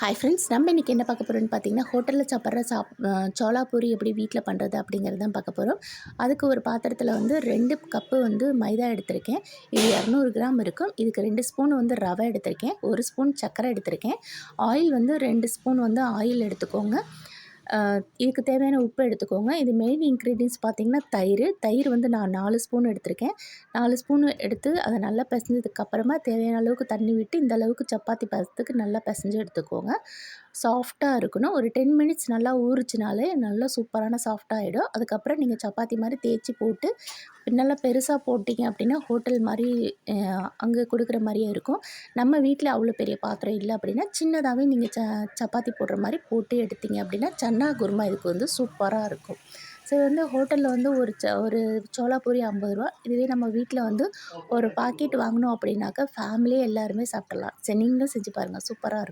Hi friends, நம்ம இன்றைக்கி என்ன பார்க்க போகிறோம்னு பார்த்தீங்கன்னா, ஹோட்டலில் சாப்பிட்ற சோளா பூரி எப்படி வீட்டில் பண்ணுறது அப்படிங்கிறது தான் பார்க்க போகிறோம். அதுக்கு ஒரு பாத்திரத்தில் வந்து 2 கப்பு வந்து மைதா எடுத்திருக்கேன். இது 200 கிராம் இருக்கும். இதுக்கு 2 ஸ்பூன் வந்து ரவை எடுத்திருக்கேன். 1 ஸ்பூன் சர்க்கரை எடுத்திருக்கேன். ஆயில் வந்து 2 ஸ்பூன் வந்து ஆயில் எடுத்துக்கோங்க. இதுக்கு தேவையான உப்பு எடுத்துக்கோங்க. இது மெயின் இன்க்ரீடியன்ட்ஸ் பார்த்திங்கன்னா தயிர் வந்து நான் 4 ஸ்பூன் எடுத்திருக்கேன். 4 ஸ்பூன் எடுத்து அதை நல்லா பிசைஞ்சதுக்கப்புறமா தேவையான அளவுக்கு தண்ணி விட்டு இந்த அளவுக்கு சப்பாத்தி பதத்துக்கு நல்லா பிசைஞ்சு எடுத்துக்கோங்க. சாஃப்டாக இருக்கணும். ஒரு 10 மினிட்ஸ் நல்லா ஊறுச்சுனாலே நல்லா சூப்பரான சாஃப்டாகிடும். அதுக்கப்புறம் நீங்கள் சப்பாத்தி மாதிரி தேய்ச்சி போட்டு நல்லா பெருசாக போட்டிங்க அப்படின்னா ஹோட்டல் மாதிரி அங்கே கொடுக்குற மாதிரியே இருக்கும். நம்ம வீட்டில் அவ்வளோ பெரிய பாத்திரம் இல்லை அப்படின்னா சின்னதாகவே நீங்கள் சப்பாத்தி போடுற மாதிரி போட்டு எடுத்தீங்க அப்படின்னா சன்னா குருமா இதுக்கு வந்து சூப்பராக இருக்கும். ஸோ வந்து ஹோட்டலில் வந்து ஒரு சோளா பூரி 50 ரூபா. இதுவே நம்ம வீட்டில் வந்து ஒரு பாக்கெட் வாங்கினோம் அப்படின்னாக்கா ஃபேமிலியே எல்லாருமே சாப்பிட்றலாம். சரி, நீங்களும் செஞ்சு பாருங்கள், சூப்பராக இருக்கும்.